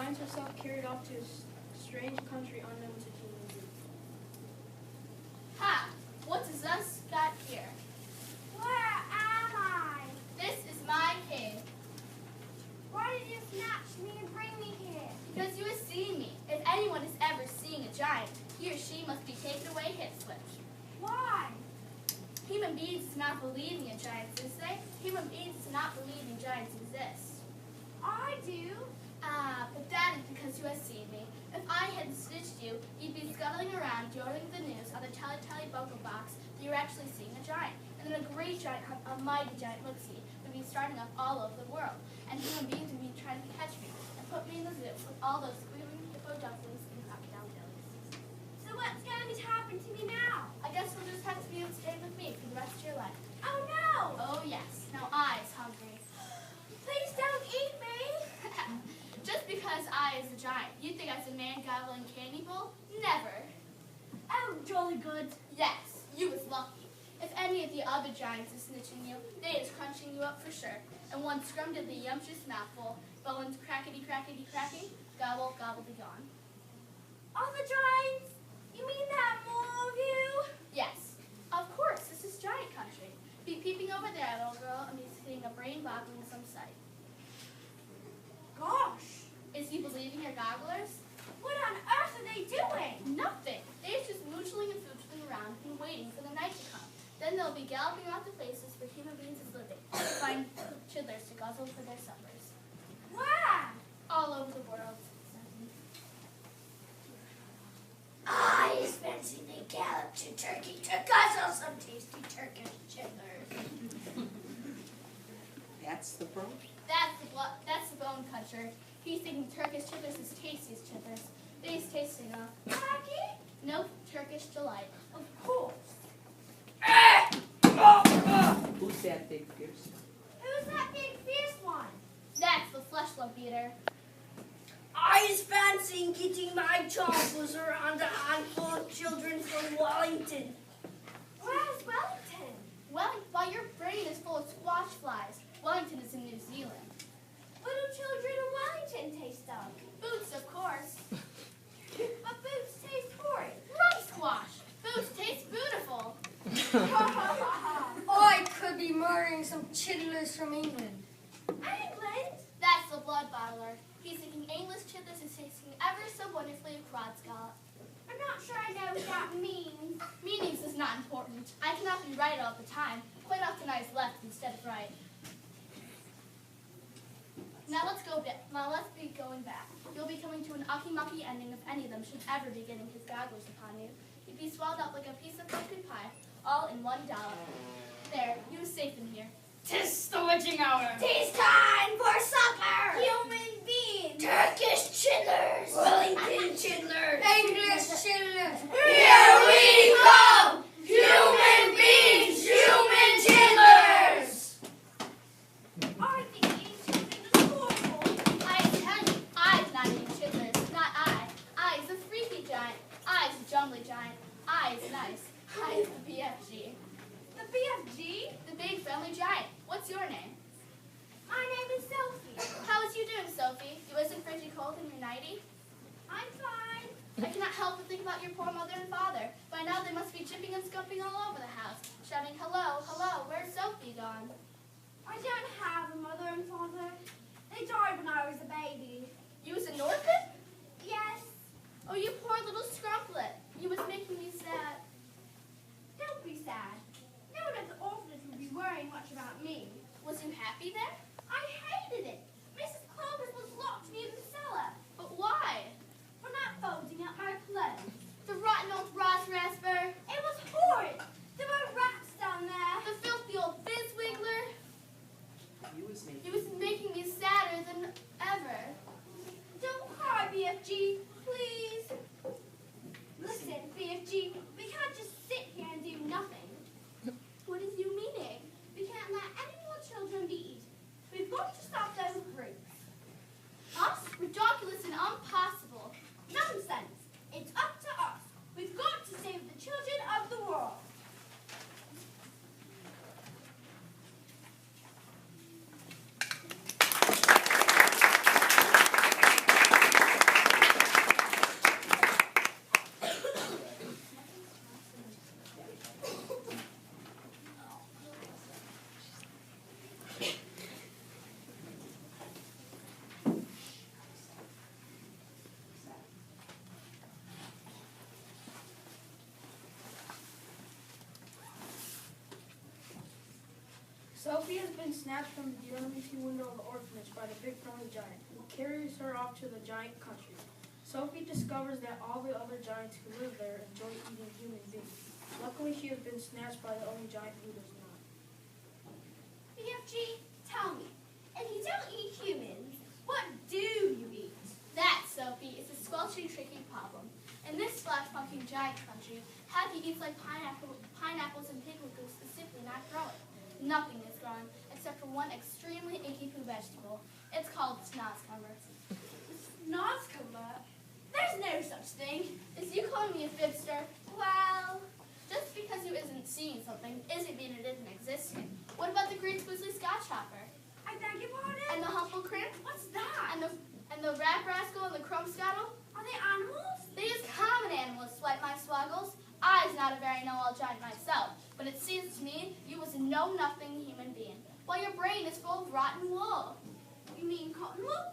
finds herself carried off to a strange country unknown to humans. Ha! What does us got here? Where am I? This is my cave. Why did you snatch me and bring me here? Because you have seen me. If anyone is ever seeing a giant, he or she must be taken away hit switch. Why? Human beings do not believe in giants, is they? Human beings do not believe in giants exist. I do. Ah, but that is because you have seen me. If I hadn't stitched you, you'd be scuttling around yelling the news on the Telly Bungle box that you're actually seeing a giant. And then a great giant, a mighty giant look-see would be starting up all over the world. And human beings would be trying to catch me and put me in the zoo with all those squealing hippo dumplings and crocodile jellies. So what's going to happen to me now? I guess you'll just have to be able to stay with me for the rest of your life. Oh no! Oh yes, now I's hungry. Please don't eat me! Just because I is a giant, you think I was a man gobbling candy bowl? Never. Oh, jolly good. Yes, you was lucky. If any of the other giants is snitching you, they is crunching you up for sure. And one scrum did the yumptious mouthful, bones crackety crackety cracking, gobble gobble be gone. Other giants? You mean that more of you? Yes, of course, this is giant country. Be peeping over there, little girl, and be seeing a brain boggling some sight. Gosh! Is he believing your gogglers? What on earth are they doing? Nothing. They're just moochling and footling around and waiting for the night to come. Then they'll be galloping off to places where human beings is living to find chidlers to guzzle for their suppers. Where? All over the world. I fancy they gallop to Turkey to guzzle some tasty Turkish chitlers. That's the bone. That's the bone puncher. He's thinking Turkish chitlers is tasty as chitlers. These taste enough. Maggie? No Turkish delight. Of course. Who's that big fierce? Who's that big fierce one? That's the flesh love beater. I fancy getting my chompers around a handful of children from Wellington. Where's Wellington? While your brain is full of squash flies, Wellington is in New Zealand. What do children in Wellington taste of? Boots, of course. But boots taste horrid. Rum squash. Boots taste beautiful. I could be murdering some chitlers from England. England? That's the blood bottler. He's thinking English chitlers is tasting ever so wonderfully of crod scallop. I'm not sure I know what that means. Meanings is not important. I cannot be right all the time. Quite often I is left instead of right. Now let's be going back. You'll be coming to an ucky-mucky ending if any of them should ever be getting his gogglers upon you. You'd be swallowed up like a piece of pumpkin pie, all in one dollop. There, you is safe in here. 'Tis the witching hour. 'Tis time for supper! Human beings. Turkish chitlers! Wellington chitlers. English chitlers! Here we come! Human beings, human chitlers! I think eating chitlers is horrible. I tell you, I's not eating chitlers, not I. I is a freaky giant. I is a jumbly giant. I is nice. I is the BFG. The BFG? The big friendly giant. What's your name? My name is Sophie. How is you doing, Sophie? You isn't frigid cold in your nightie? I'm fine. I cannot help but think about your poor mother and father. By now they must be chipping and scumping all over the house, shouting, hello, hello, where's Sophie gone? I don't have a mother and father. They died when I was a baby. You was an orphan? Yes. Oh, you poor little scrumplet. You was making me sad. Don't be sad. No one at the orphanage would be worrying much about me. Was you happy there? I hated it. Mrs. Clovis was locked me in the cellar But why? for not folding up my clothes. The rotten old Ross Rasper. It was horrid. There were rats down there. The filthy Sophie has been snatched from the geometry window of the orphanage by the big friendly giant, who carries her off to the giant country. Sophie discovers that all the other giants who live there enjoy eating human beings. Luckily, she has been snatched by the only giant who does not. BFG, tell me, if you don't eat humans, what do you eat? That, Sophie, is a squelching, tricky problem. In this flash-funking giant country, happy eats like pineapples and piglet is simply not growing. Nothing is growing except for one extremely inky poo vegetable. It's called snozzcumber. Snozzcumber? There's no such thing. Is you calling me a fibster? Well, just because you isn't seeing something isn't mean it isn't existing. What about the green squizzly scotchhopper? I beg your pardon? And the humplecrimp? What's that? And the rat rascal and the crumb scuttle? Are they animals? They is common animals, swipe my swoggles. I's not a very know-all giant myself, but it seems to me you was a know-nothing human being, while your brain is full of rotten wool. You mean cotton wool?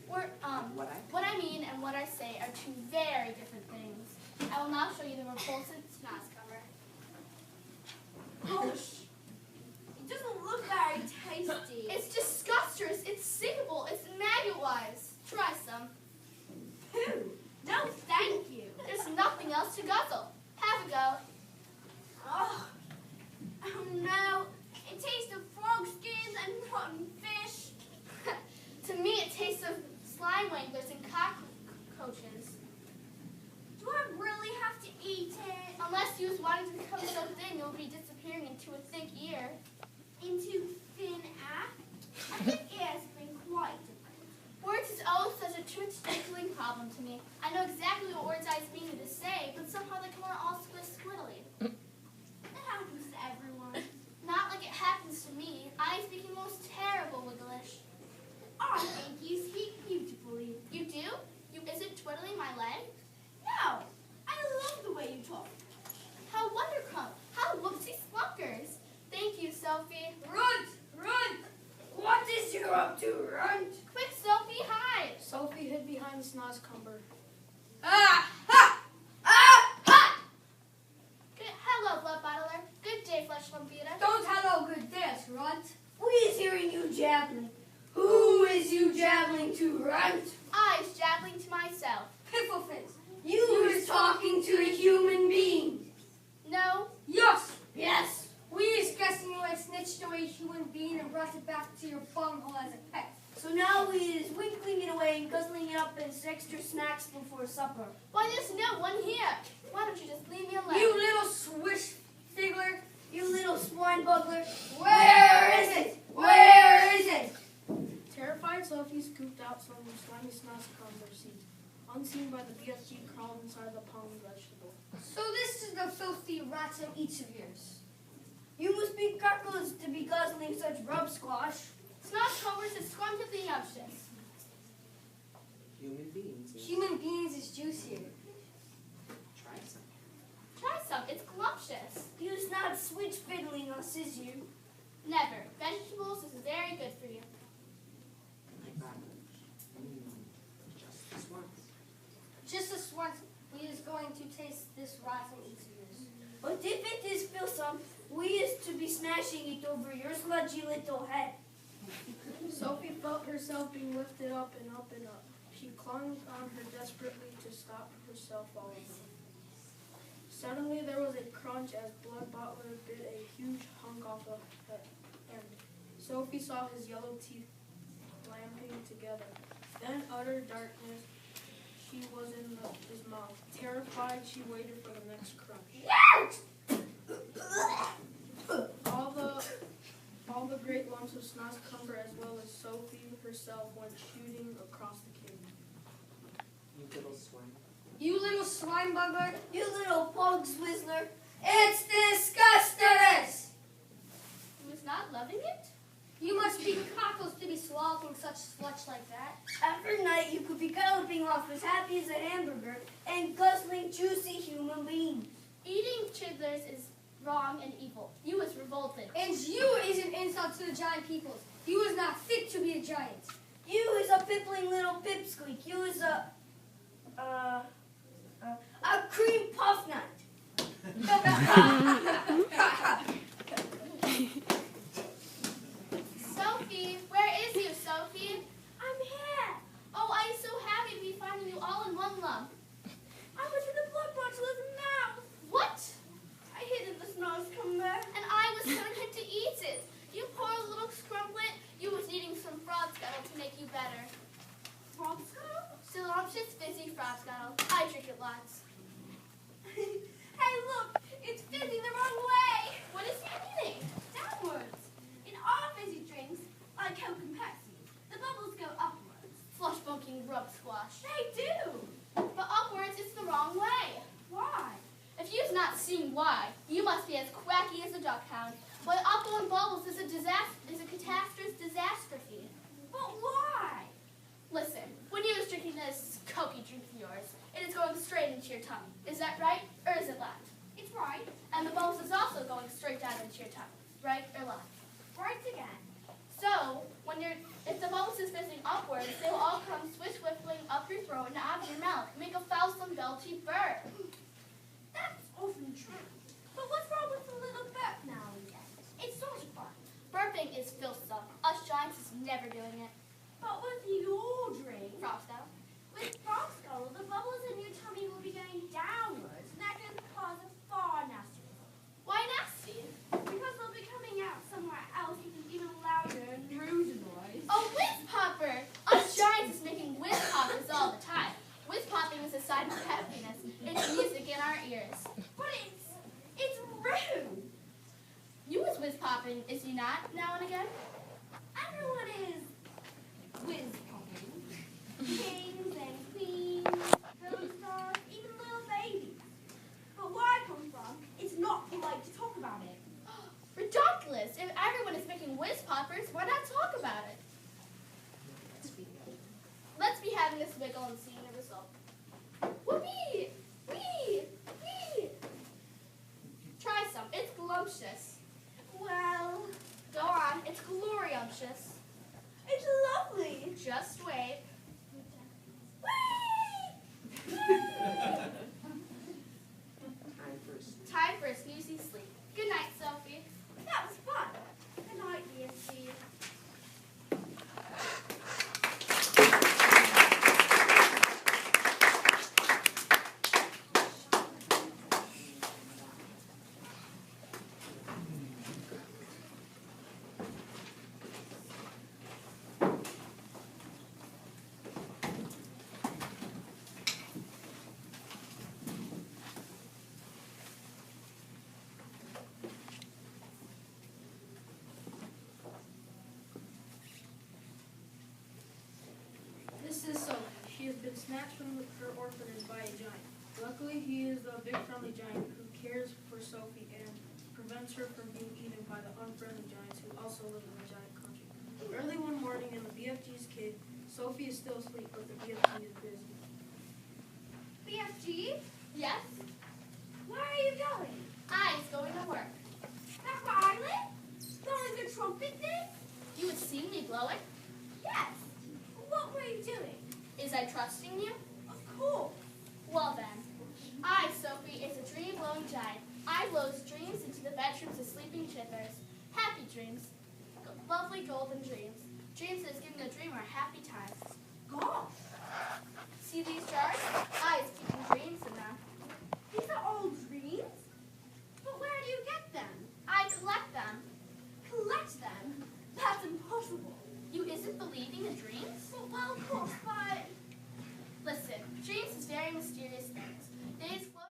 What I mean and what I say are two very different things. I will now show you the repulsive snozzcumber. Gosh, it doesn't look very tasty. It's disgustous, it's sickable, it's maggot-wise. Try some. Pooh. No, thank you. There's nothing else to guzzle. Have a go. Oh no, it tastes of frog skins and rotten fish. To me, it tastes of slime wanglers and cockroaches. Do I really have to eat it? Unless you was wanting to become so thin, you'll be disappearing into a thick ear. Into thin air? I think air has been quite different. Words is always such a twinkling problem to me. I know exactly what words I mean to say, but somehow they come out all squiddly. It happens to everyone. Not like it happens to me. I speak in most terrible Wigglish. I think you speak beautifully. You do? You isn't twiddling my leg? No, I love the way you talk. How wondercum! How whoopsie splunkers! Thank you, Sophie. Runt! Runt! What is you up to, Runt? Quick, Sophie, hide! Sophie hid behind the snozzcumber. Ah! Ha! Ah! Ha! Hello, blood bottler. Good day, flesh lumpita. Don't hello good days, Runt. We is hearing you jabbling. Who is you jabbling to, Runt? I is jabbling to myself. Pifflefins, you is talking to a human being. No, Yes. Yes. We is guessing you had snitched away a human being and brought it back to your bunghole as a pet. So now we is winkling it away and guzzling it up as extra snacks before supper. why there's no one here. Why don't you just leave me alone? You little swish figgler. You little swine bugler. Where is it? Where is it? Terrified, Sophie scooped out some slimy snozzcumber seeds. Unseen by the BFG, crawled inside the pong vegetable. So this is the filthy rotten each of yours. You must be cuckolds to be guzzling such rub squash. Snozzcombers is scrumptedly umptious. Human beings. Human beings is juicier. Try some. Try some, it's glumptious. You's not switch fiddling us, is you? Never. Vegetables is very good for you. Like that. Just this once. Just as once we is going to taste this rotten each of yours. But if it is filsome, we is to be smashing it over your sludgy little head. Sophie felt herself being lifted up and up and up. She clung on her desperately to stop herself falling. Suddenly there was a crunch as Blood Butler bit a huge hunk off the end. Sophie saw his yellow teeth clamping together. Then utter darkness. She was in his mouth. Terrified, she waited for the next crunch. All the great lumps of snozzcumber as well as Sophie herself went shooting across the cave. You little swine. You little swine bugger. You little pug swizzler. It's disgusting! He was not loving it? You must be cockles to be swallowing such sludge like that. After night, you could be galloping off as happy as a hamburger and guzzling juicy human beings. Eating chidlers is wrong and evil. You is revolted. And you is an insult to the giant peoples. You is not fit to be a giant. You is a pippling little pipsqueak. You is a cream puff nut. pound. Why, upblowing bubbles is a catastrophe. But why? Listen, when you're drinking this cokey drink of yours, it is going straight into your tummy. Is that right, or is it left? It's right. And the bubbles is also going straight down into your tummy, right or left? Right again. So, if the bubbles is fizzing upwards, they will all come swish-whiffling up your throat and out of your mouth, make a foulsome belchy burp. That's often true. But what's wrong with a little burp now and again? It's sort of fun. Burping is filthsome. Us giants is never doing it. But with your drink, Frostell. with frog skull, the bubbles in your tummy will be going downwards, and that can cause a far nastier result. Why nasty? Because they'll be coming out somewhere else with an even louder and ruder noise. A whiz popper! Us giants is making whiz poppers all the time. Whiz popping is a sign of happiness. It's music in our ears. But it's rude. You is whiz popping, is you not, now and again? Everyone is whiz popping. Kings and queens, film stars, even little babies. But where I come from, it's not polite to talk about it. Ridiculous! If everyone is making whiz poppers, why not talk about it? Let's be having this wiggle and seeing the result. Whoopee! Wee! Wee! Try some. It's glumptious. Well, Go on. It's gloriumptious. it's lovely. Just wait. Whee! Time first. Time for a snoozy sleep. Good night, Sophie. That was fun. Good night, BFG. This is Sophie. She has been snatched from her orphanage by a giant. Luckily, he is a big friendly giant who cares for Sophie and prevents her from being eaten by the unfriendly giants who also live in the giant country. Early one morning in the BFG's kid, Sophie is still asleep, but the BFG is busy. BFG, Yes? where are you going? I is going to work. Back where I live? Blowing the trumpet thing? You would see me blow it? Yes. What were you doing? Is I trusting you? Of course. Well then, I, Sophie, is a dream-blowing giant. I blows dreams into the bedrooms of sleeping chippers. Happy dreams. Lovely golden dreams. Dreams that is giving the dreamer a happy